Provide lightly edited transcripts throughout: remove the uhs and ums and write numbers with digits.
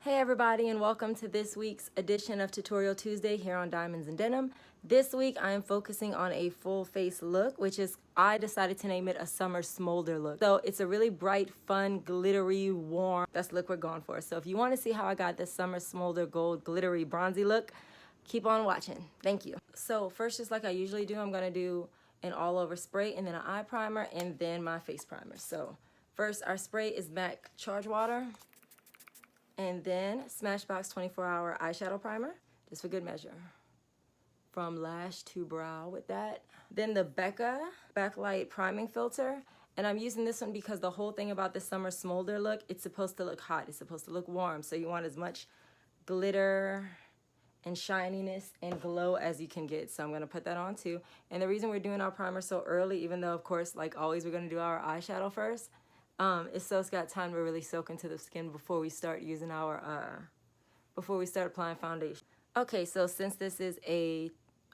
Hey everybody, and welcome to this week's edition of Tutorial Tuesday here on Diamonds and Denim. This week I am focusing on a full face look, which is, I decided to name it a Summer Smolder look. So it's a really bright, fun, glittery, warm, that's the look we're going for. So if you want to see how I got this Summer Smolder gold glittery bronzy look, keep on watching. Thank you. So first, just like I usually do, I'm going to do an all over spray and then an eye primer and then my face primer. So first, our spray is MAC Charge Water. And then Smashbox 24-hour eyeshadow primer, just for good measure. From lash to brow with that. Then the Becca Backlight Priming Filter. And I'm using this one because the whole thing about the Summer Smolder look, it's supposed to look hot. It's supposed to look warm. So you want as much glitter and shininess and glow as you can get. So I'm going to put that on too. And the reason we're doing our primer so early, even though, of course, like always, we're going to do our eyeshadow first, it's so it's got time to really soak into the skin before we start using our, before we start applying foundation. Okay, so since this is a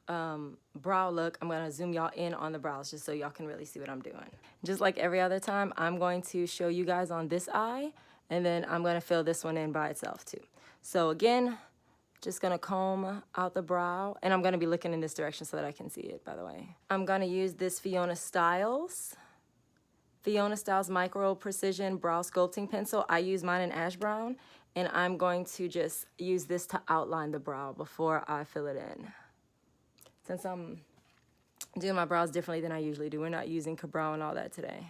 brow look, I'm gonna zoom y'all in on the brows just so y'all can really see what I'm doing. Just like every other time, I'm going to show you guys on this eye, and then I'm gonna fill this one in by itself too. So again, just gonna comb out the brow, and I'm gonna be looking in this direction so that I can see it, by the way. I'm gonna use this Fiona Styles Micro Precision Brow Sculpting Pencil. I use mine in ash brown, and I'm going to just use this to outline the brow before I fill it in. Since I'm doing my brows differently than I usually do, we're not using Cabrow and all that today.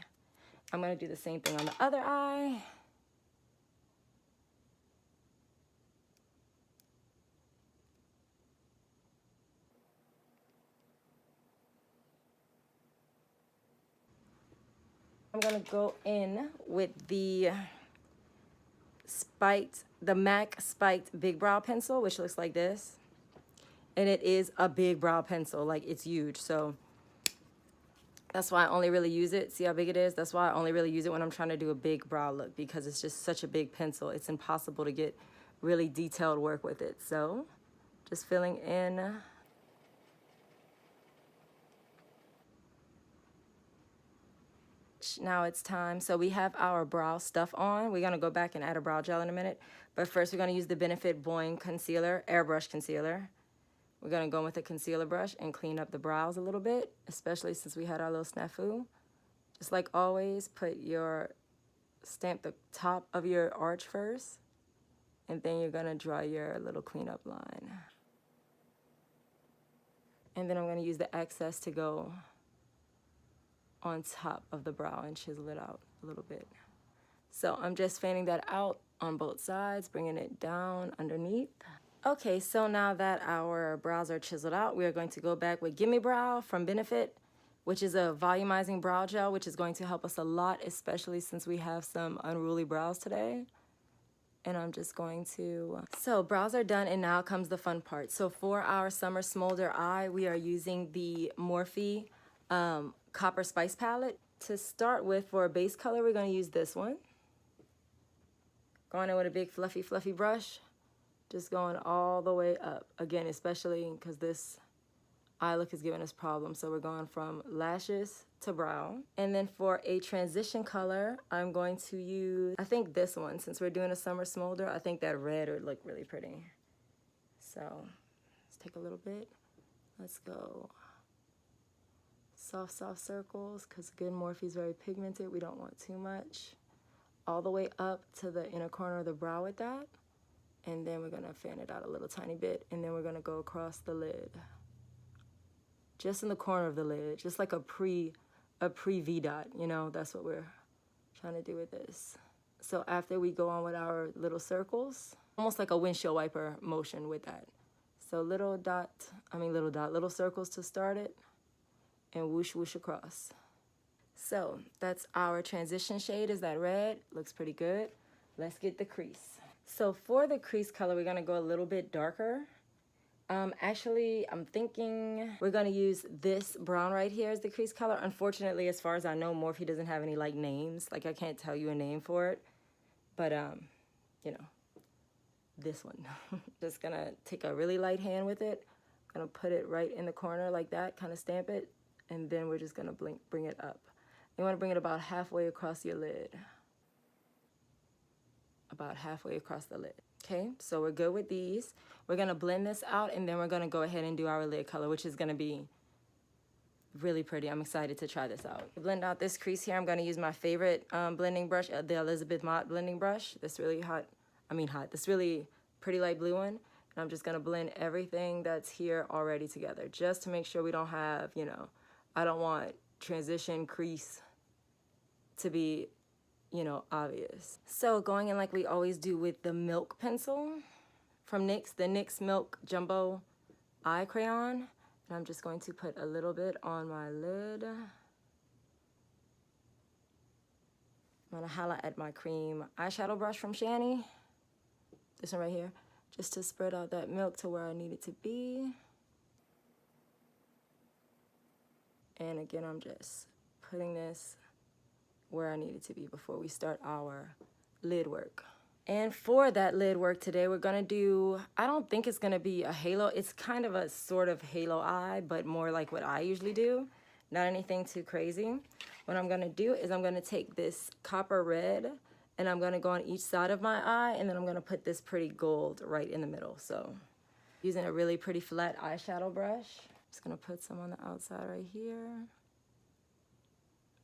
I'm gonna do the same thing on the other eye. I'm gonna go in with the MAC Spiked Big Brow Pencil, which looks like this. And it is a big brow pencil, like it's huge. So that's why I only really use it. See how big it is? That's why I only really use it when I'm trying to do a big brow look, because it's just such a big pencil. It's impossible to get really detailed work with it. So just filling in. Now it's time. So we have our brow stuff on. We're gonna go back and add a brow gel in a minute. But first we're gonna use the Benefit Boing Concealer, Airbrush Concealer. We're gonna go in with a concealer brush and clean up the brows a little bit, especially since we had our little snafu. Just like always, stamp the top of your arch first, and then you're gonna draw your little cleanup line. And then I'm gonna use the excess to go on top of the brow and chisel it out a little bit. So I'm just fanning that out on both sides, bringing it down underneath. Okay, so now that our brows are chiseled out, we are going to go back with Gimme Brow from Benefit, which is a volumizing brow gel, which is going to help us a lot, especially since we have some unruly brows today. And I'm just going to, so brows are done, and now comes the fun part. So for our Summer Smolder eye, we are using the Morphe Copper Spice palette. To start with, for a base color, we're going to use this one. Going in with a big fluffy brush, just going all the way up. Again, especially because this eye look is giving us problems, so we're going from lashes to brow. And then for a transition color, I'm going to use, I think this one, since we're doing a Summer Smolder, I think that red would look really pretty. So let's take a little bit. Let's go soft circles, because again, Morphe is very pigmented. We don't want too much. All the way up to the inner corner of the brow with that. And then we're gonna fan it out a little tiny bit, and then we're gonna go across the lid. Just in the corner of the lid, just like a pre V-dot, you know, that's what we're trying to do with this. So after we go on with our little circles, almost like a windshield wiper motion with that. So little circles to start it, and whoosh across. So that's our transition shade, is that red. Looks pretty good. Let's get the crease. So for the crease color, we're gonna go a little bit darker. Actually, I'm thinking we're gonna use this brown right here as the crease color. Unfortunately, as far as I know, Morphe doesn't have any like names. Like I can't tell you a name for it, but you know, this one. Just gonna take a really light hand with it. Gonna put it right in the corner like that, kind of stamp it, and then we're just gonna bring it up. You wanna bring it about halfway across your lid. About halfway across the lid. Okay, so we're good with these. We're gonna blend this out, and then we're gonna go ahead and do our lid color, which is gonna be really pretty. I'm excited to try this out. To blend out this crease here, I'm gonna use my favorite blending brush, the Elizabeth Mott blending brush. This really this really pretty light blue one. And I'm just gonna blend everything that's here already together, just to make sure we don't have, you know, I don't want transition crease to be, you know, obvious. So going in like we always do with the Milk pencil from NYX, the NYX Milk Jumbo Eye Crayon. And I'm just going to put a little bit on my lid. I'm gonna highlight at my cream eyeshadow brush from Shani. This one right here, just to spread out that milk to where I need it to be. And again, I'm just putting this where I need it to be before we start our lid work. And for that lid work today, we're gonna do, I don't think it's gonna be a halo. It's kind of a sort of halo eye, but more like what I usually do. Not anything too crazy. What I'm gonna do is I'm gonna take this copper red and I'm gonna go on each side of my eye, and then I'm gonna put this pretty gold right in the middle. So using a really pretty flat eyeshadow brush, just gonna put some on the outside right here.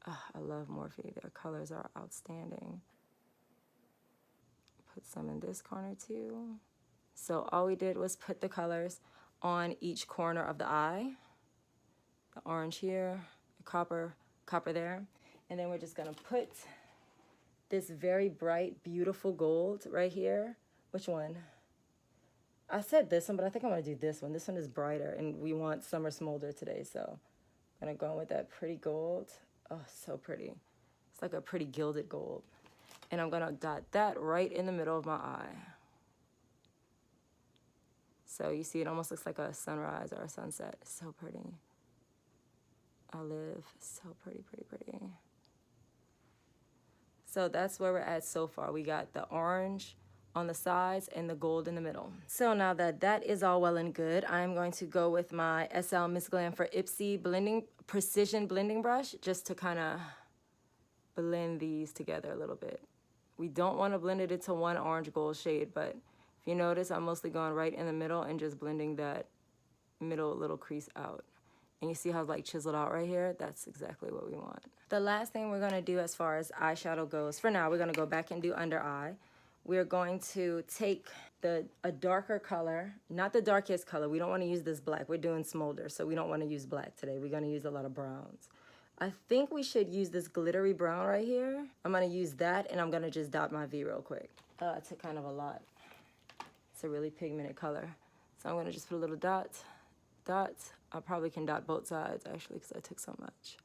Oh, I love Morphe, their colors are outstanding. Put some in this corner too. So all we did was put the colors on each corner of the eye. The orange here, the copper there. And then we're just gonna put this very bright, beautiful gold right here. Which one? I said this one, but I think I'm gonna do this one. This one is brighter, and we want Summer Smolder today, so I'm gonna go in with that pretty gold. Oh, so pretty. It's like a pretty gilded gold. And I'm gonna dot that right in the middle of my eye. So you see it almost looks like a sunrise or a sunset. It's so pretty. Olive, so pretty, pretty, pretty. So that's where we're at so far. We got the orange on the sides and the gold in the middle. So now that that is all well and good, I'm going to go with my SL Miss Glam for Ipsy precision blending brush, just to kind of blend these together a little bit. We don't want to blend it into one orange gold shade, but if you notice, I'm mostly going right in the middle and just blending that middle little crease out. And you see how it's like chiseled out right here? That's exactly what we want. The last thing we're gonna do as far as eyeshadow goes, for now, we're gonna go back and do under eye. We're going to take a darker color, not the darkest color. We don't wanna use this black. We're doing Smolder, so we don't wanna use black today. We're gonna use a lot of browns. I think we should use this glittery brown right here. I'm gonna use that, and I'm gonna just dot my V real quick. It took kind of a lot. It's a really pigmented color. So I'm gonna just put a little dot. I probably can dot both sides actually, because I took so much.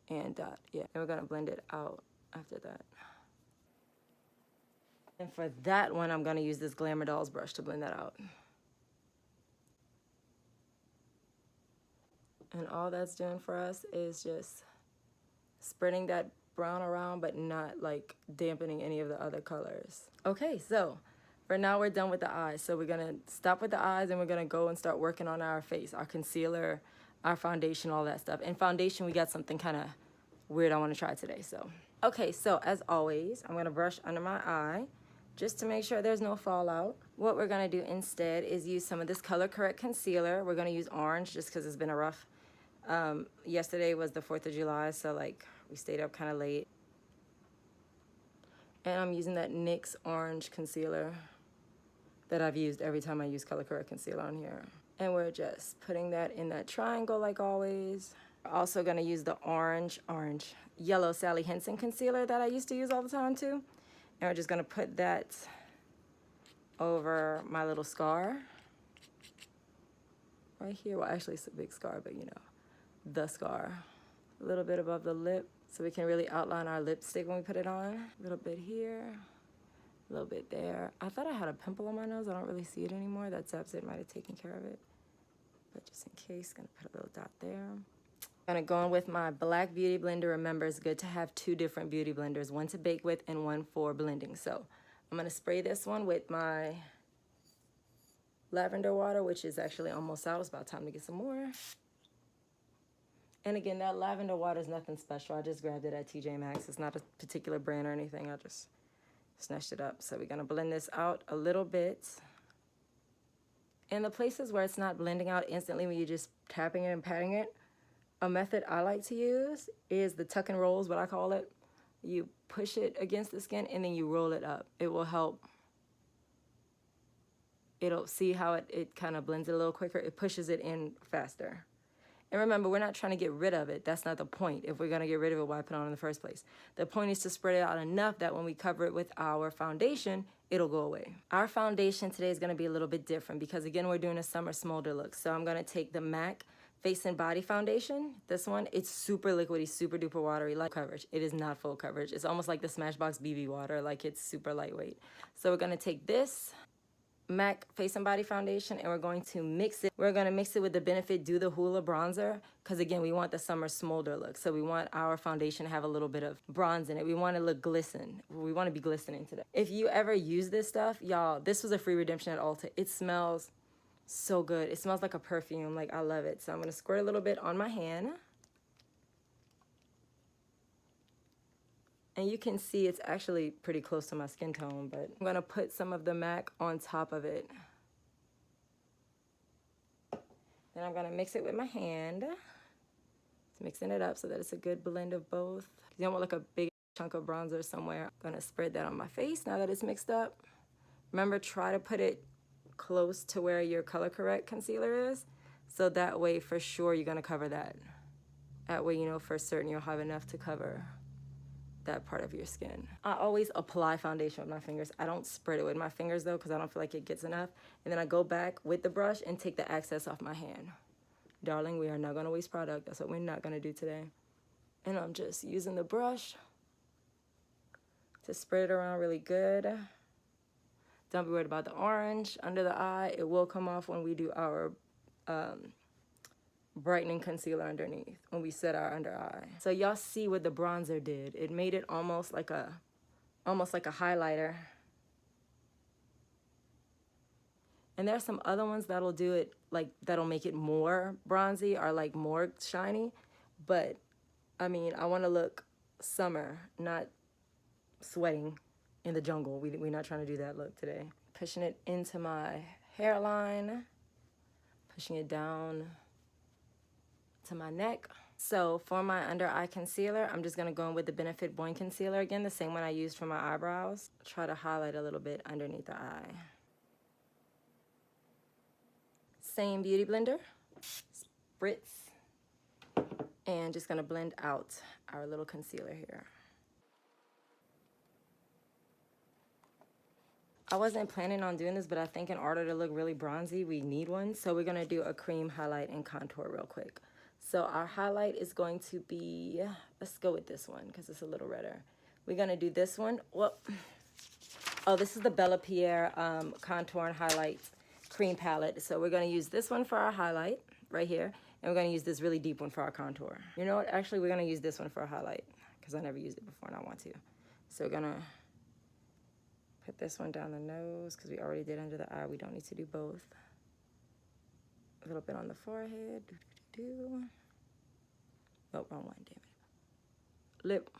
And dot, yeah. And we're gonna blend it out after that. And for that one, I'm gonna use this Glamour Dolls brush to blend that out. And all that's doing for us is just spreading that brown around, but not like dampening any of the other colors. Okay, so for now we're done with the eyes. So we're gonna stop with the eyes, and we're gonna go and start working on our face, our concealer, our foundation, all that stuff. And foundation, we got something kind of weird I wanna try today, so. Okay, so as always, I'm gonna brush under my eye just to make sure there's no fallout. What we're gonna do instead is use some of this Color Correct concealer. We're gonna use orange just because it's been a rough, yesterday was the 4th of July, so like we stayed up kind of late. And I'm using that NYX orange concealer that I've used every time I use Color Correct concealer on here. And we're just putting that in that triangle like always. We're also gonna use the yellow Sally Hansen concealer that I used to use all the time too. And we're just gonna put that over my little scar right here. Well, actually it's a big scar, but you know, the scar. A little bit above the lip, so we can really outline our lipstick when we put it on. A little bit here, a little bit there. I thought I had a pimple on my nose. I don't really see it anymore. That Zap might have taken care of it. But just in case, gonna put a little dot there. Gonna go in with my black beauty blender. Remember, it's good to have 2 different beauty blenders, one to bake with and one for blending. So I'm gonna spray this one with my lavender water, which is actually almost out. It's about time to get some more. And again, that lavender water is nothing special. I just grabbed it at TJ Maxx. It's not a particular brand or anything. I just snatched it up. So we're gonna blend this out a little bit. In the places where it's not blending out instantly when you're just tapping it and patting it, a method I like to use is the tuck and roll is what I call it. You push it against the skin and then you roll it up. It will help. It'll see how it kind of blends it a little quicker. It pushes it in faster. And remember, we're not trying to get rid of it. That's not the point. If we're going to get rid of it, why put it on in the first place? The point is to spread it out enough that when we cover it with our foundation, it'll go away. Our foundation today is going to be a little bit different because, again, we're doing a summer smolder look. So I'm going to take the MAC Face and Body Foundation. This one, it's super liquidy, super duper watery, light coverage. It is not full coverage. It's almost like the Smashbox BB water, like it's super lightweight. So we're going to take this MAC Face and Body Foundation and we're going to mix it. We're going to mix it with the Benefit Do the Hula bronzer because, again, we want the summer smolder look. So we want our foundation to have a little bit of bronze in it. We want to look glisten. We want to be glistening today. If you ever use this stuff, y'all, this was a free redemption at Ulta. It smells so good. It smells like a perfume. Like, I love it. So I'm going to squirt a little bit on my hand. And you can see it's actually pretty close to my skin tone, but I'm gonna put some of the MAC on top of it. Then I'm gonna mix it with my hand. Just mixing it up so that it's a good blend of both. You don't want like a big chunk of bronzer somewhere. I'm gonna spread that on my face now that it's mixed up. Remember, try to put it close to where your color correct concealer is. So that way, for sure, you're gonna cover that. That way, you know for certain you'll have enough to cover that part of your skin. I always apply foundation with my fingers. I don't spread it with my fingers though because I don't feel like it gets enough. And then I go back with the brush and take the excess off my hand. Darling, we are not gonna waste product. That's what we're not gonna do today. And I'm just using the brush to spread it around really good. Don't be worried about the orange under the eye. It will come off when we do our brightening concealer underneath when we set our under eye. So y'all see what the bronzer did. It made it almost like a highlighter. And there's some other ones that'll do it like that'll make it more bronzy or like more shiny. But I mean, I want to look summer, not sweating in the jungle. We're not trying to do that look today. Pushing it into my hairline, pushing it down to my neck. So for my under eye concealer, I'm just gonna go in with the Benefit Boing Concealer again, the same one I used for my eyebrows. Try to highlight a little bit underneath the eye. Same beauty blender, spritz, and just gonna blend out our little concealer here. I wasn't planning on doing this, but I think in order to look really bronzy, we need one. So we're gonna do a cream highlight and contour real quick. So our highlight is going to be, let's go with this one because it's a little redder. We're gonna do this one. Well, oh, this is the Bella Pierre Contour and Highlight Cream Palette. So we're gonna use this one for our highlight right here. And we're gonna use this really deep one for our contour. You know what, actually we're gonna use this one for a highlight because I never used it before and I want to. So we're gonna put this one down the nose because we already did under the eye. We don't need to do both. A little bit on the forehead. Oh, wrong one, damn it. Lip.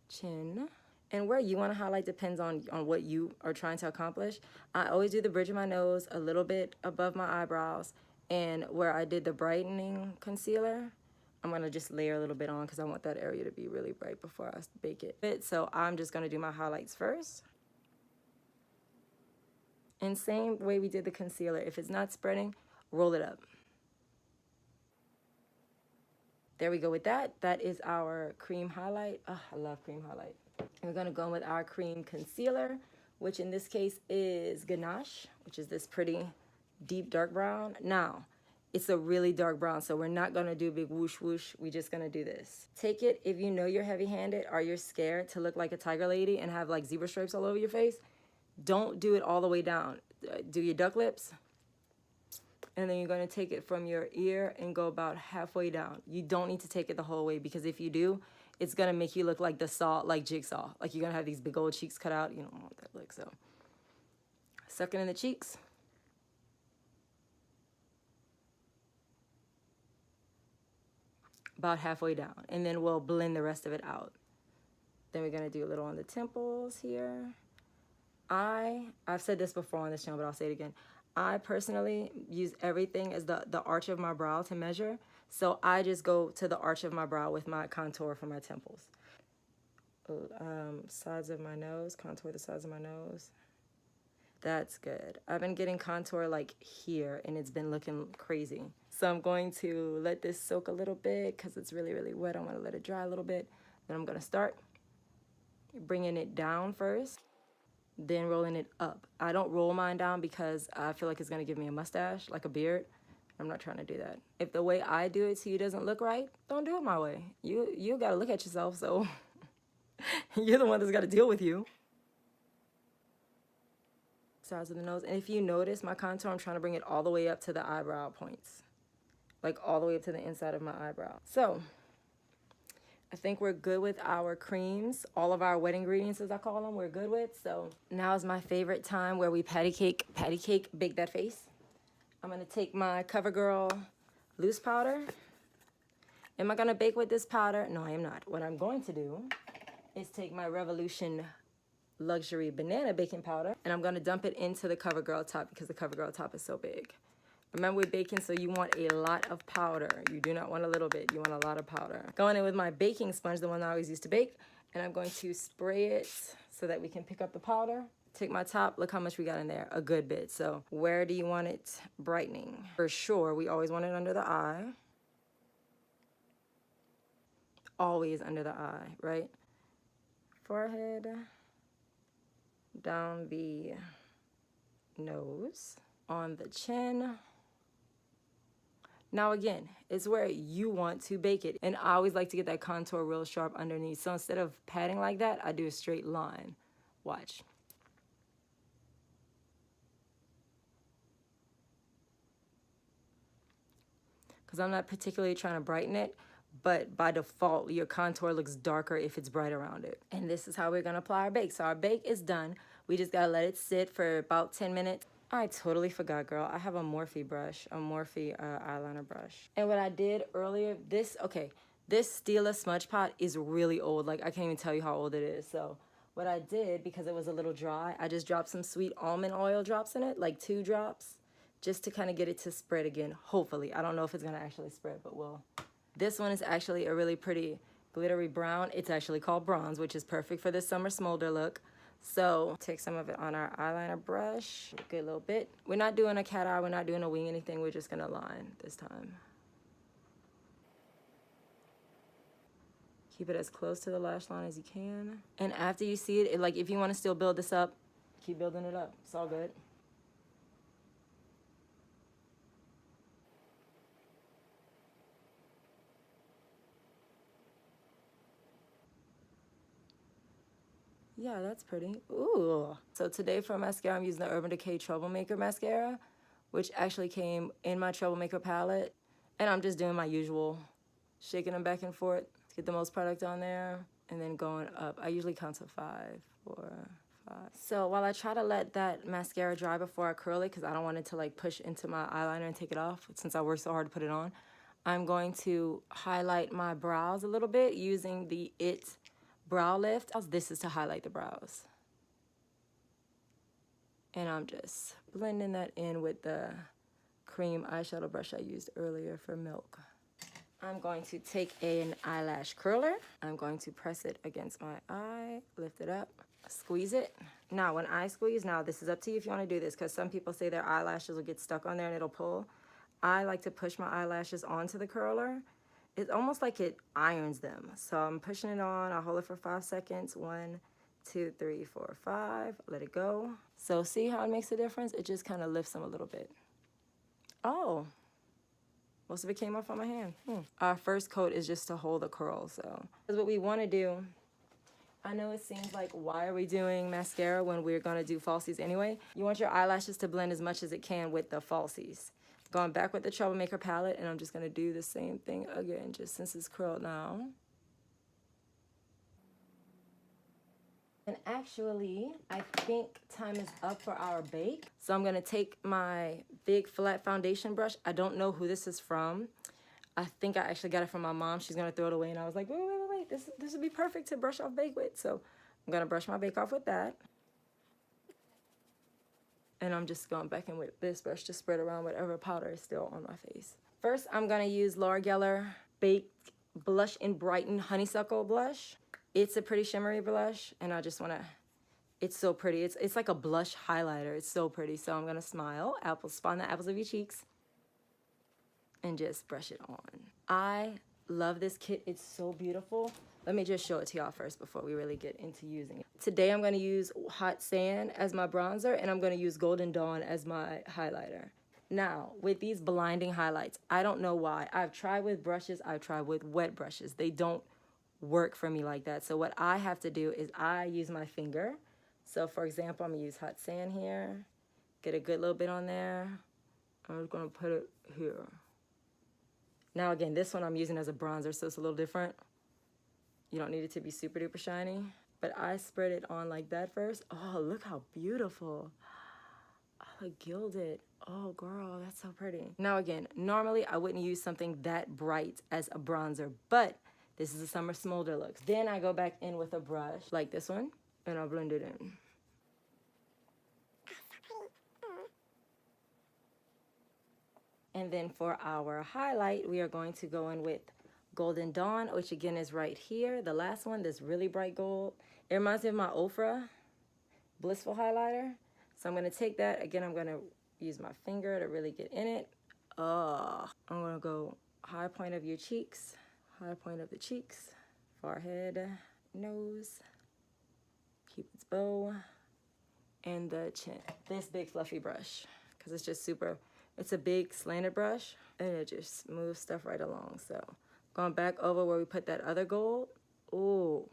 Chin. And where you want to highlight depends on what you are trying to accomplish. I always do the bridge of my nose a little bit above my eyebrows. And where I did the brightening concealer, I'm going to just layer a little bit on because I want that area to be really bright before I bake it. So I'm just going to do my highlights first. And same way we did the concealer. If it's not spreading, roll it up. There we go with that. That is our cream highlight. Oh, I love cream highlight. And we're going to go in with our cream concealer, which in this case is Ganache, which is this pretty deep dark brown. Now, it's a really dark brown, so we're not going to do a big whoosh whoosh. We're just going to do this. Take it if you know you're heavy-handed or you're scared to look like a tiger lady and have like zebra stripes all over your face. Don't do it all the way down. Do your duck lips. And then you're going to take it from your ear and go about halfway down. You don't need to take it the whole way because if you do, it's going to make you look like the saw, like Jigsaw. Like you're going to have these big old cheeks cut out. You don't want that look, so. Suck it in the cheeks. About halfway down. And then we'll blend the rest of it out. Then we're gonna do a little on the temples here. I've said this before on this channel, but I'll say it again. I personally use everything as the arch of my brow to measure. So I just go to the arch of my brow with my contour for my temples. Sides of my nose, contour the sides of my nose. That's good. I've been getting contour like here and it's been looking crazy. So I'm going to let this soak a little bit because it's really, really wet. I want to let it dry a little bit. Then I'm going to start bringing it down first, then rolling it up. I don't roll mine down because I feel like it's going to give me a mustache, like a beard. I'm not trying to do that. If the way I do it to you doesn't look right, don't do it my way. You got to look at yourself, so you're the one that's got to deal with you. Sides of the nose. And if you notice my contour, I'm trying to bring it all the way up to the eyebrow points. Like all the way up to the inside of my eyebrow. So I think we're good with our creams. All of our wet ingredients, as I call them, we're good with. So now is my favorite time where we patty cake, bake that face. I'm going to take my CoverGirl loose powder. Am I going to bake with this powder? No, I am not. What I'm going to do is take my Revolution Luxury Banana Baking Powder, and I'm going to dump it into the CoverGirl top because the CoverGirl top is so big. Remember, we're baking, so you want a lot of powder. You do not want a little bit. You want a lot of powder. Going in with my baking sponge, the one I always used to bake, and I'm going to spray it so that we can pick up the powder. Take my top. Look how much we got in there. A good bit. So where do you want it brightening? For sure, we always want it under the eye. Always under the eye, right? Forehead, down the nose, on the chin. Now again, it's where you want to bake it. And I always like to get that contour real sharp underneath. So instead of patting like that, I do a straight line. Watch. Because I'm not particularly trying to brighten it, but by default, your contour looks darker if it's bright around it. And this is how we're gonna apply our bake. So our bake is done. We just gotta let it sit for about 10 minutes. I totally forgot, girl. I have a Morphe brush, a Morphe eyeliner brush. And what I did earlier, this Stila smudge pot is really old. Like, I can't even tell you how old it is. So what I did, because it was a little dry, I just dropped some sweet almond oil drops in it, like 2 drops, just to kind of get it to spread again, hopefully. I don't know if it's gonna actually spread, but we'll. This one is actually a really pretty glittery brown. It's actually called bronze, which is perfect for this Summer Smolder look. So take some of it on our eyeliner brush, a good little bit. We're not doing a cat eye, we're not doing a wing, anything. We're just gonna line this time. Keep it as close to the lash line as you can. And after you see it, like if you wanna still build this up, keep building it up. It's all good. Yeah, that's pretty. Ooh. So today for mascara, I'm using the Urban Decay Troublemaker mascara, which actually came in my Troublemaker palette. And I'm just doing my usual, shaking them back and forth to get the most product on there, and then going up. I usually count to 5, 4, 5. So while I try to let that mascara dry before I curl it, because I don't want it to like push into my eyeliner and take it off, since I worked so hard to put it on, I'm going to highlight my brows a little bit using the It Brow Lift. This is to highlight the brows. And I'm just blending that in with the cream eyeshadow brush I used earlier for Milk. I'm going to take an eyelash curler. I'm going to press it against my eye, lift it up, squeeze it. Now, when I squeeze, now this is up to you if you want to do this, because some people say their eyelashes will get stuck on there and it'll pull. I like to push my eyelashes onto the curler. It's almost like it irons them. So I'm pushing it on. I'll hold it for 5 seconds. 1, 2, 3, 4, 5. Let it go. So see how it makes a difference? It just kind of lifts them a little bit. Oh, most of it came off on my hand. Our first coat is just to hold the curl. So that's what we want to do. I know it seems like, why are we doing mascara when we're going to do falsies anyway? You want your eyelashes to blend as much as it can with the falsies. Going back with the Troublemaker palette, and I'm just gonna do the same thing again, just since it's curled now. And actually, I think time is up for our bake. So I'm gonna take my big flat foundation brush. I don't know who this is from. I think I actually got it from my mom. She's gonna throw it away, and I was like, wait. this would be perfect to brush off bake with. So I'm gonna brush my bake off with that. And I'm just going back in with this brush to spread around whatever powder is still on my face. First, I'm gonna use Laura Geller Baked Blush in Brighten Honeysuckle Blush. It's a pretty shimmery blush, and I just wanna, it's so pretty. It's like a blush highlighter. It's so pretty. So I'm gonna smile, spawn the apples of your cheeks, and just brush it on. I love this kit. It's so beautiful. Let me just show it to y'all first before we really get into using it. Today I'm gonna use Hot Sand as my bronzer, and I'm gonna use Golden Dawn as my highlighter. Now, with these blinding highlights, I don't know why. I've tried with brushes, I've tried with wet brushes. They don't work for me like that. So what I have to do is I use my finger. So for example, I'm gonna use Hot Sand here, get a good little bit on there. I'm just gonna put it here. Now again, this one I'm using as a bronzer, so it's a little different. You don't need it to be super duper shiny, but I spread it on like that first. Oh, look how beautiful. Oh, look gilded. Oh girl, that's so pretty. Now again, normally I wouldn't use something that bright as a bronzer, but this is a Summer Smolder look. Then I go back in with a brush like this one, and I'll blend it in. And then for our highlight, we are going to go in with Golden Dawn, which again is right here. The last one, this really bright gold. It reminds me of my Ofra Blissful highlighter. So I'm gonna take that. Again, I'm gonna use my finger to really get in it. I'm gonna go high point of your cheeks, high point of the cheeks, forehead, nose, Cupid's bow, and the chin. This big fluffy brush, because it's just super, it's a big slanted brush, and it just moves stuff right along. So going back over where we put that other gold. Ooh.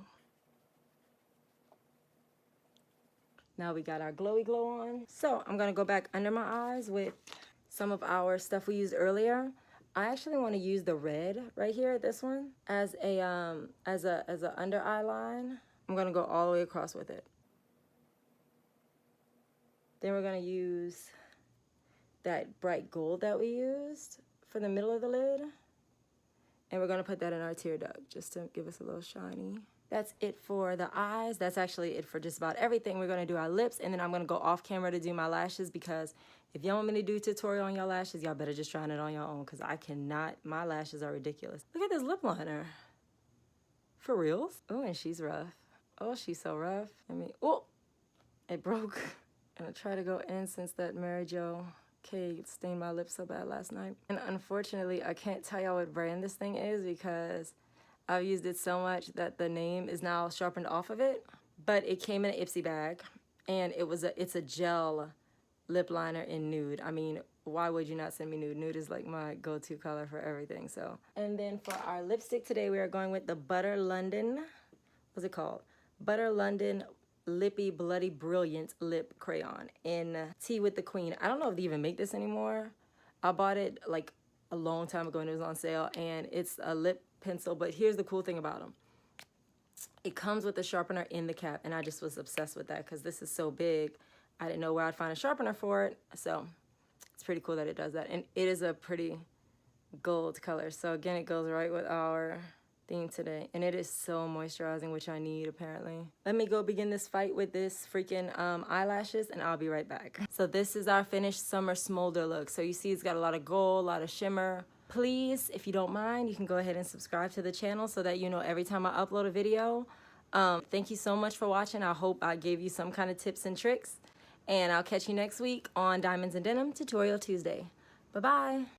Now we got our glowy glow on. So I'm gonna go back under my eyes with some of our stuff we used earlier. I actually want to use the red right here, this one, as a under eye line. I'm gonna go all the way across with it. Then we're gonna use that bright gold that we used for the middle of the lid. And we're gonna put that in our tear duct just to give us a little shiny. That's it for the eyes. That's actually it for just about everything. We're gonna do our lips, and then I'm gonna go off camera to do my lashes, because if y'all want me to do a tutorial on your lashes, y'all better just try it on your own, because I cannot, my lashes are ridiculous. Look at this lip liner. For reals? Oh, and she's rough. Oh, she's so rough. I mean, oh, it broke. And I try to go in since that Mary Jo cake stained my lips so bad last night. And unfortunately, I can't tell y'all what brand this thing is, because I've used it so much that the name is now sharpened off of it. But it came in an Ipsy bag, and it's a gel lip liner in nude. I mean, why would you not send me nude? Nude is like my go-to color for everything. So, and then for our lipstick today, we are going with the Butter London, what's it called? Butter London Lippy Bloody Brilliant Lip Crayon in Tea with the Queen. I don't know if they even make this anymore. I bought it like a long time ago and it was on sale, and it's a lip pencil, but here's the cool thing about them. It comes with a sharpener in the cap, and I just was obsessed with that because this is so big. I didn't know where I'd find a sharpener for it, so it's pretty cool that it does that. And it is a pretty gold color, so again, it goes right with our theme today, and it is so moisturizing, which I need apparently. Let me go begin this fight with this freaking eyelashes, and I'll be right back. So this is our finished Summer Smolder look. So you see it's got a lot of gold, a lot of shimmer. Please, if you don't mind, you can go ahead and subscribe to the channel so that you know every time I upload a video. Thank you so much for watching. I hope I gave you some kind of tips and tricks, and I'll catch you next week on Diamonds and Denim Tutorial Tuesday. Bye-bye.